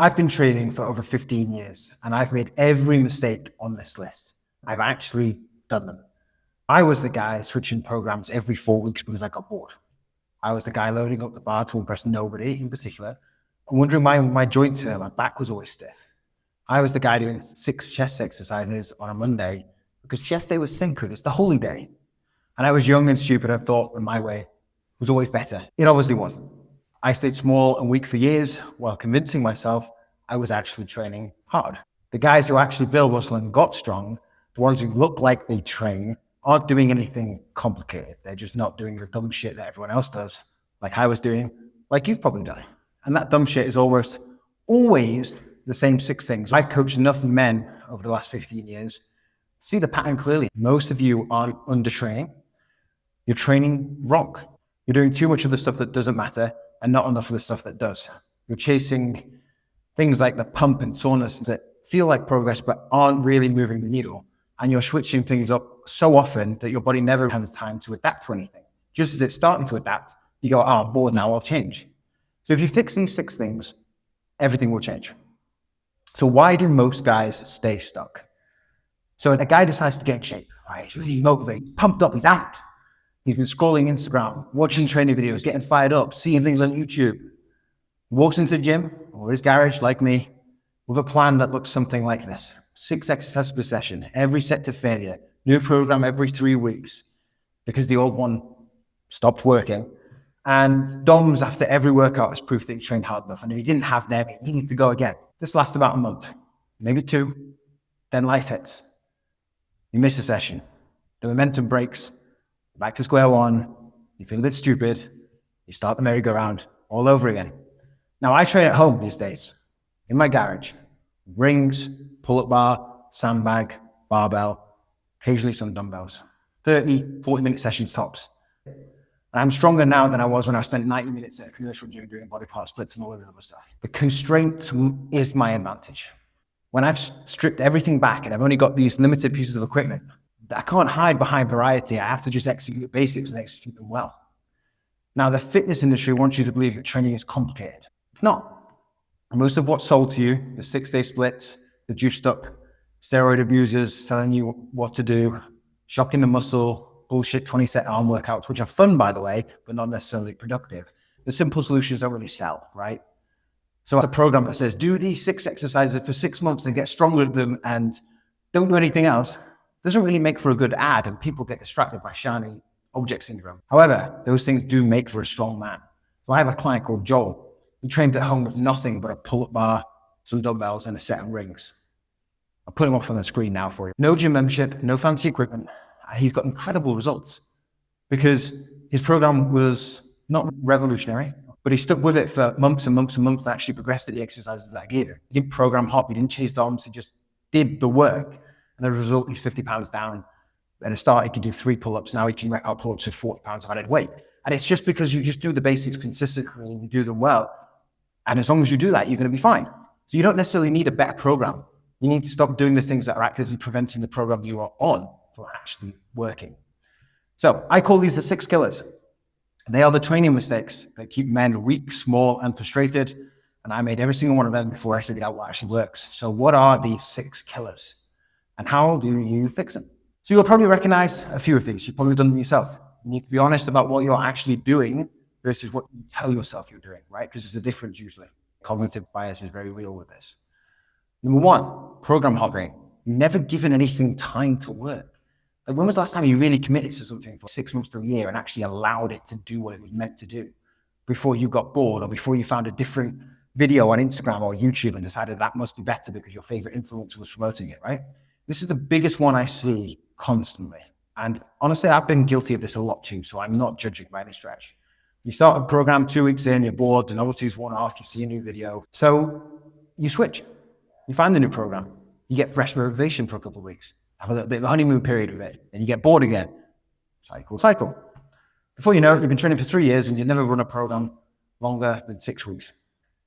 I've been training for over 15 years and I've made every mistake on this list. I've actually done them. I was the guy switching programs every 4 weeks because I got bored. I was the guy loading up the bar to impress nobody in particular and wondering why my joints hurt, my back was always stiff. I was the guy doing 6 chest exercises on a Monday because chest day was sacred. It's the holy day. And I was young and stupid. I thought that my way was always better. It obviously wasn't. I stayed small and weak for years while convincing myself I was actually training hard. The guys who actually built muscle and got strong, the ones who look like they train, aren't doing anything complicated. They're just not doing the dumb shit that everyone else does, like I was doing, like you've probably done. And that dumb shit is almost always the same 6 things. I've coached enough men over the last 15 years, see the pattern clearly. Most of you aren't undertraining. You're training wrong. You're doing too much of the stuff that doesn't matter and not enough of the stuff that does. You're chasing things like the pump and soreness that feel like progress but aren't really moving the needle. And you're switching things up so often that your body never has time to adapt to anything. Just as it's starting to adapt, you go, I'm bored now, I'll change. So if you fix these 6 things, everything will change. So why do most guys stay stuck? So a guy decides to get in shape, right? He's really motivated, he's pumped up, he's amped. He's been scrolling Instagram, watching training videos, getting fired up, seeing things on YouTube. He walks into the gym or his garage, like me, with a plan that looks something like this. 6 exercises per session, every set to failure, new program every 3 weeks because the old one stopped working. And DOMs after every workout as proof that he trained hard enough. And if he didn't have them, he needed to go again. This lasts about a month, maybe 2. Then life hits. You miss a session. The momentum breaks. Back to square one. You feel a bit stupid. You start the merry-go-round all over again. Now, I train at home these days, in my garage. Rings, pull-up bar, sandbag, barbell, occasionally some dumbbells. 30, 40-minute sessions tops. I'm stronger now than I was when I spent 90 minutes at a commercial gym doing body part splits and all of the other stuff. The constraint is my advantage. When I've stripped everything back and I've only got these limited pieces of equipment, I can't hide behind variety. I have to just execute the basics and execute them well. Now, the fitness industry wants you to believe that training is complicated. It's not. Most of what's sold to you, the 6-day splits, the juiced up steroid abusers telling you what to do, shocking the muscle, bullshit 20-set arm workouts, which are fun, by the way, but not necessarily productive. The simple solutions don't really sell, right? So it's a program that says, do these 6 exercises for 6 months and get stronger at them and don't do anything else. Doesn't really make for a good ad, and people get distracted by shiny object syndrome. However, those things do make for a strong man. So I have a client called Joel. He trains at home with nothing but a pull-up bar, some dumbbells, and a set of rings. I'll put him up on the screen now for you. No gym membership, no fancy equipment. He's got incredible results because his program was not revolutionary, but he stuck with it for months and months and months and actually progressed at the exercises that I gave him. He didn't program hop, he didn't chase DOMs, he just did the work. And as a result, he's 50 pounds down. At the start, he could do 3 pull-ups. Now he can rack out pull-ups with 40 pounds of added weight. And it's just because you just do the basics consistently and you do them well. And as long as you do that, you're going to be fine. So you don't necessarily need a better program. You need to stop doing the things that are actively preventing the program you are on from actually working. So I call these the 6 killers. They are the training mistakes that keep men weak, small, and frustrated. And I made every single one of them before I figured out what actually works. So what are these 6 killers? And how do you fix them? So you'll probably recognize a few of these. You've probably done them yourself. You need to be honest about what you're actually doing versus what you tell yourself you're doing, right? Because there's a difference usually. Cognitive bias is very real with this. Number 1, program hopping. You've never given anything time to work. Like, when was the last time you really committed to something for 6 months to a year and actually allowed it to do what it was meant to do before you got bored or before you found a different video on Instagram or YouTube and decided that must be better because your favorite influencer was promoting it, right? This is the biggest one I see constantly. And honestly, I've been guilty of this a lot too, so I'm not judging by any stretch. You start a program 2 weeks in, you're bored, the novelty's worn off, you see a new video. So you switch. You find the new program. You get fresh motivation for a couple of weeks. Have a little bit of a honeymoon period with it, and you get bored again. Cycle. Before you know it, you've been training for 3 years and you've never run a program longer than 6 weeks.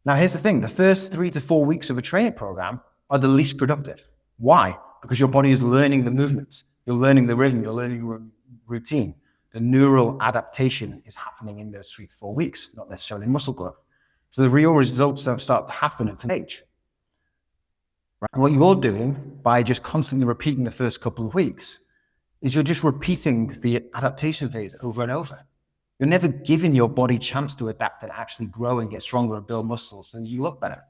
Now, here's the thing. The first 3 to 4 weeks of a training program are the least productive. Why? Because your body is learning the movements. You're learning the rhythm. You're learning routine. The neural adaptation is happening in those 3 to 4 weeks, not necessarily muscle growth. So the real results don't start to happen until age. Right? And what you're doing by just constantly repeating the first couple of weeks is you're just repeating the adaptation phase over and over. You're never giving your body a chance to adapt and actually grow and get stronger and build muscles, and you look better.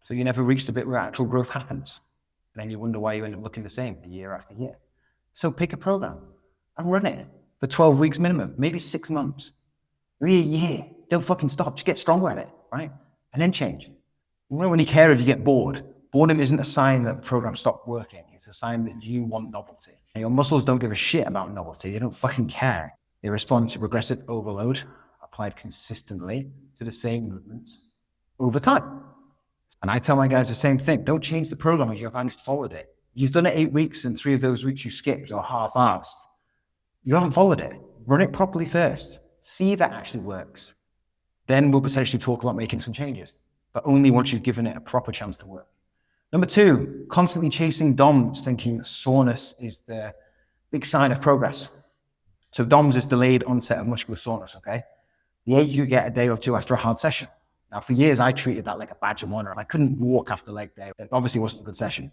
So you never reach the bit where actual growth happens. And then you wonder why you end up looking the same year after year. So pick a program and run it for 12 weeks minimum, maybe 6 months, maybe a year. Don't fucking stop. Just get stronger at it, right? And then change. You don't really care if you get bored. Boredom isn't a sign that the program stopped working. It's a sign that you want novelty. And your muscles don't give a shit about novelty. They don't fucking care. They respond to progressive overload applied consistently to the same movements over time. And I tell my guys the same thing. Don't change the program if you haven't followed it. You've done it 8 weeks and 3 of those weeks you skipped or half-assed. You haven't followed it. Run it properly first. See if it actually works. Then we'll potentially talk about making some changes, but only once you've given it a proper chance to work. Number 2, constantly chasing DOMS, thinking soreness is the big sign of progress. So DOMS is delayed onset of muscular soreness, okay? The ache you get a day or two after a hard session. Now, for years, I treated that like a badge of honor. I couldn't walk after leg day. It obviously wasn't a good session.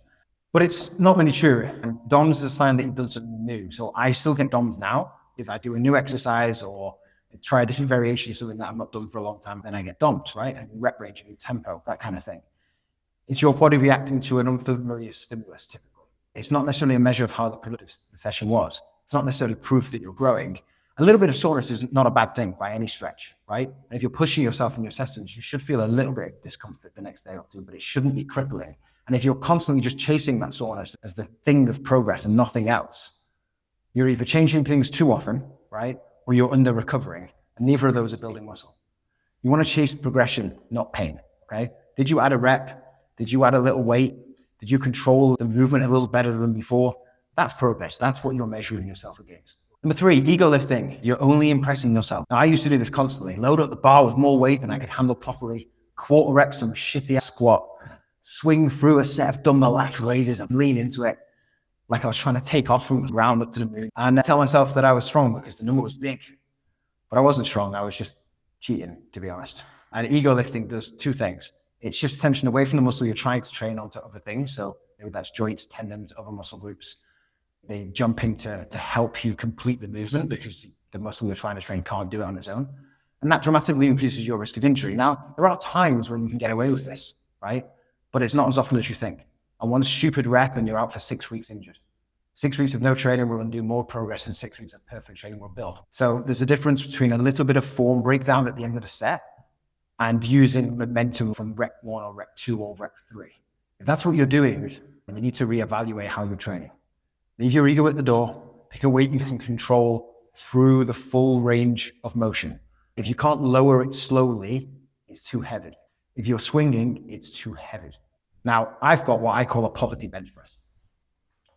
But it's not really true. And DOMS is a sign that you've done something new. So I still get DOMS now. If I do a new exercise or try a different variation of something that I've not done for a long time, then I get DOMS, right? And rep range and tempo, that kind of thing. It's your body reacting to an unfamiliar stimulus, typically. It's not necessarily a measure of how the productive the session was. It's not necessarily proof that you're growing. A little bit of soreness is not a bad thing by any stretch, right? And if you're pushing yourself in your sessions, you should feel a little bit of discomfort the next day or two, but it shouldn't be crippling. And if you're constantly just chasing that soreness as the thing of progress and nothing else, you're either changing things too often, right? Or you're under recovering. And neither of those are building muscle. You want to chase progression, not pain, okay? Did you add a rep? Did you add a little weight? Did you control the movement a little better than before? That's progress. That's what you're measuring yourself against. Number 3, ego lifting. You're only impressing yourself. Now, I used to do this constantly. Load up the bar with more weight than I could handle properly. Quarter reps, some shitty ass squat. Swing through a set of dumbbell lateral raises and lean into it like I was trying to take off from the ground up to the moon. And tell myself that I was strong because the number was big. But I wasn't strong. I was just cheating, to be honest. And ego lifting does 2 things. It shifts tension away from the muscle you're trying to train onto other things. So maybe that's joints, tendons, other muscle groups. They jump in to help you complete the movement because the muscle you're trying to train can't do it on its own. And that dramatically increases your risk of injury. Now, there are times when you can get away with this, right? But it's not as often as you think. And one stupid rep and you're out for 6 weeks injured. 6 weeks of no training will undo more progress than 6 weeks of perfect training will build. So there's a difference between a little bit of form breakdown at the end of the set and using momentum from rep 1 or rep 2 or rep 3. If that's what you're doing, then you need to reevaluate how you're training. Leave your ego at the door, pick a weight you can control through the full range of motion. If you can't lower it slowly, it's too heavy. If you're swinging, it's too heavy. Now, I've got what I call a poverty bench press.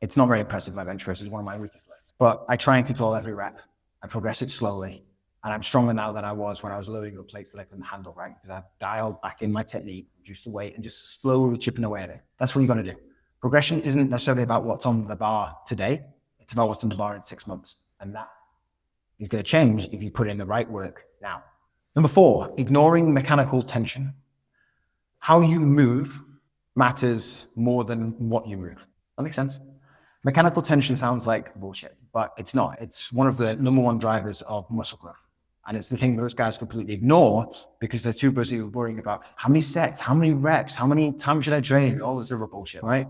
It's not very impressive, my bench press is one of my weakest lifts, but I try and control every rep. I progress it slowly, and I'm stronger now than I was when I was loading up plates that I couldn't handle, right? Because I've dialed back in my technique, reduced the weight, and just slowly chipping away at it. That's what you're going to do. Progression isn't necessarily about what's on the bar today. It's about what's on the bar in 6 months. And that is going to change if you put in the right work now. Number 4, ignoring mechanical tension. How you move matters more than what you move. That makes sense? Mechanical tension sounds like bullshit, but it's not. It's one of the number 1 drivers of muscle growth. And it's the thing most guys completely ignore because they're too busy worrying about how many sets, how many reps, how many times should I train, all this other bullshit, right?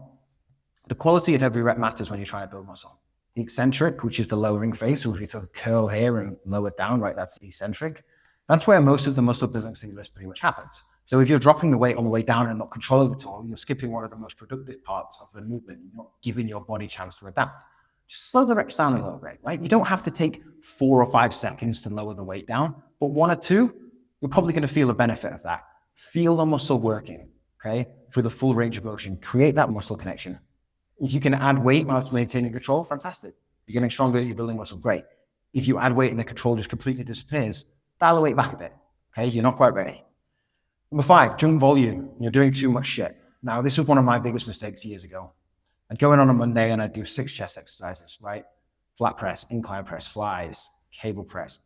The quality of every rep matters when you're trying to build muscle. The eccentric, which is the lowering phase, so if you sort of curl here and lower down, right, that's eccentric. That's where most of the muscle building stimulus pretty much happens. So if you're dropping the weight on the way down and not controlling it at all, you're skipping one of the most productive parts of the movement. You're not giving your body a chance to adapt. Just slow the reps down a little bit, right? You don't have to take 4 or 5 seconds to lower the weight down, but 1 or 2, you're probably going to feel the benefit of that. Feel the muscle working, okay, through the full range of motion. Create that muscle connection. If you can add weight while maintaining control, fantastic. You're getting stronger, you're building muscle, great. If you add weight and the control just completely disappears, dial the weight back a bit, okay? You're not quite ready. Number 5, jump volume. You're doing too much shit. Now, this was one of my biggest mistakes years ago. I'd go in on a Monday and I'd do 6 chest exercises, right? Flat press, incline press, flies, cable press,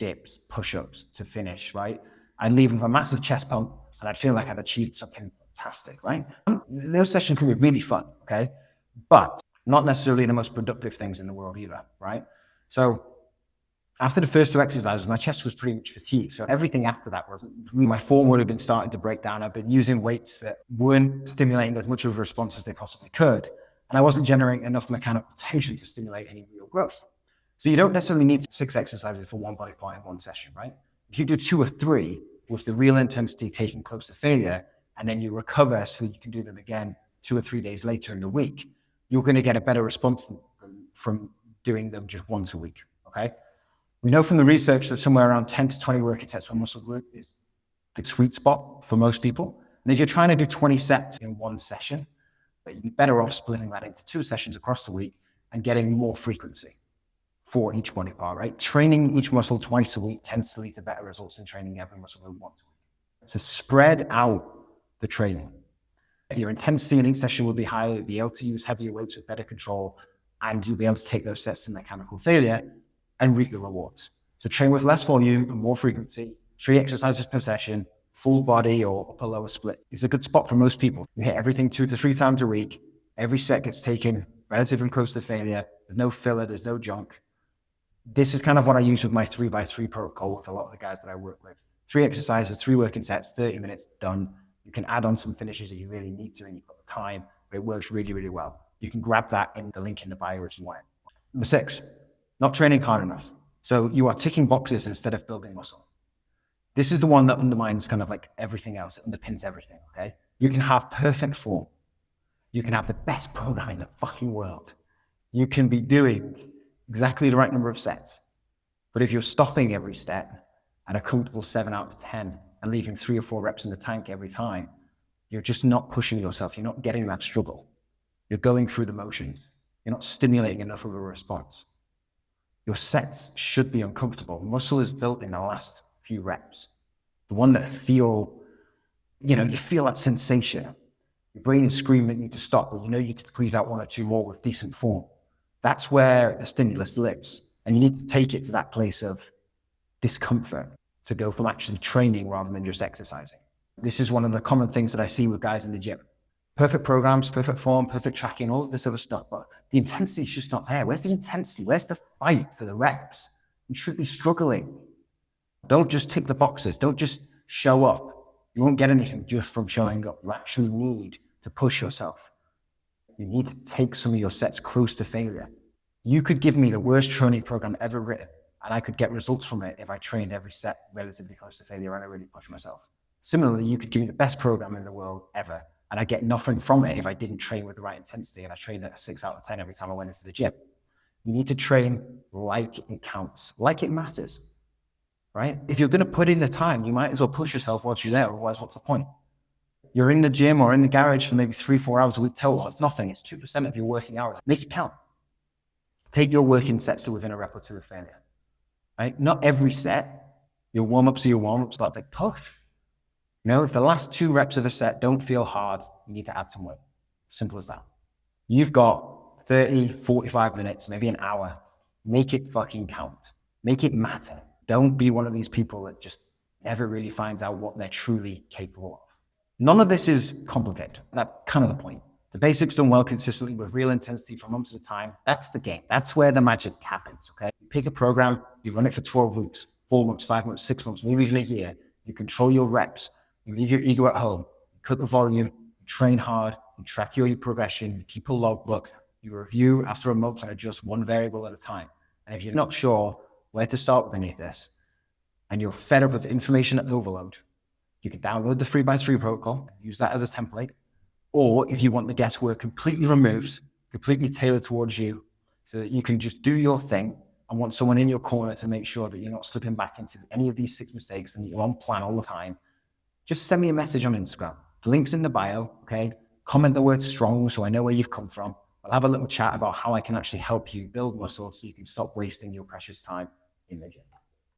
dips, push-ups to finish, right? I'd leave with a massive chest pump and I'd feel like I'd achieved something fantastic, right? Those sessions can be really fun, okay? But not necessarily the most productive things in the world either, right? So after the first 2 exercises, my chest was pretty much fatigued. So everything after that my form would have been starting to break down. I've been using weights that weren't stimulating as much of a response as they possibly could. And I wasn't generating enough mechanical tension to stimulate any real growth. So you don't necessarily need 6 exercises for one body part in one session, right? If you do 2 or 3 with the real intensity taken close to failure, and then you recover so you can do them again 2 or 3 days later in the week, you're going to get a better response from doing them just once a week, okay? We know from the research that somewhere around 10 to 20 working sets per muscle group is the sweet spot for most people. And if you're trying to do 20 sets in one session, but you're better off splitting that into 2 sessions across the week and getting more frequency for each body part, right? Training each muscle twice a week tends to lead to better results than training every muscle group once a week. So spread out the training. Your intensity in each session will be higher, you'll be able to use heavier weights with better control, and you'll be able to take those sets to mechanical failure and reap the rewards. So train with less volume and more frequency, 3 exercises per session, full body or upper lower split. It's a good spot for most people. You hit everything 2 to 3 times a week. Every set gets taken relatively close to failure. There's no filler, there's no junk. This is kind of what I use with my 3x3 protocol with a lot of the guys that I work with. 3 exercises, 3 working sets, 30 minutes, done. You can add on some finishes if you really need to and you've got the time, but it works really, really well. You can grab that in the link in the bio if you want. Number 6, not training hard enough. So you are ticking boxes instead of building muscle. This is the one that undermines kind of like everything else. It underpins everything, okay? You can have perfect form. You can have the best program in the fucking world. You can be doing exactly the right number of sets. But if you're stopping every step at a comfortable 7 out of 10 and leaving 3 or 4 reps in the tank every time, you're just not pushing yourself. You're not getting that struggle. You're going through the motions. You're not stimulating enough of a response. Your sets should be uncomfortable. Muscle is built in the last few reps. The one that feel, you feel that sensation. Your brain is screaming you to stop, but you can squeeze out 1 or 2 more with decent form. That's where the stimulus lives. And you need to take it to that place of discomfort to go from actually training rather than just exercising. This is one of the common things that I see with guys in the gym. Perfect programs, perfect form, perfect tracking, all of this other stuff, but the intensity is just not there. Where's the intensity? Where's the fight for the reps? You should be struggling. Don't just tick the boxes. Don't just show up. You won't get anything just from showing up. You actually need to push yourself. You need to take some of your sets close to failure. You could give me the worst training program ever written, and I could get results from it if I trained every set relatively close to failure and I really pushed myself. Similarly, you could give me the best program in the world ever, and I get nothing from it if I didn't train with the right intensity and I trained at a 6 out of 10 every time I went into the gym. You need to train like it counts, like it matters, right? If you're going to put in the time, you might as well push yourself whilst you're there, otherwise what's the point? You're in the gym or in the garage for maybe 3-4 hours a week total. It's nothing. It's 2% of your working hours. Make it count. Take your working sets to within a rep or 2 of failure, right? Not every set. Your warm-ups are your warm-ups, like they push. If the last 2 reps of a set don't feel hard, you need to add some weight. Simple as that. You've got 30, 45 minutes, maybe an hour. Make it fucking count. Make it matter. Don't be one of these people that just never really finds out what they're truly capable of. None of this is complicated. That's kind of the point. The basics done well consistently with real intensity for months at a time. That's the game. That's where the magic happens, okay? You pick a program, you run it for 12 weeks, 4 months, 5 months, 6 months, maybe even a year. You control your reps. You leave your ego at home. You cut the volume. You train hard. You track your progression. You keep a logbook. You review after a month and adjust one variable at a time. And if you're not sure where to start with any of this, and you're fed up with information overload, you can download the 3x3 protocol, use that as a template. Or if you want the guesswork completely removed, completely tailored towards you, so that you can just do your thing and want someone in your corner to make sure that you're not slipping back into any of these 6 mistakes and you're on plan all the time, just send me a message on Instagram. The link's in the bio, okay? Comment the word strong so I know where you've come from. I'll have a little chat about how I can actually help you build muscle so you can stop wasting your precious time in the gym.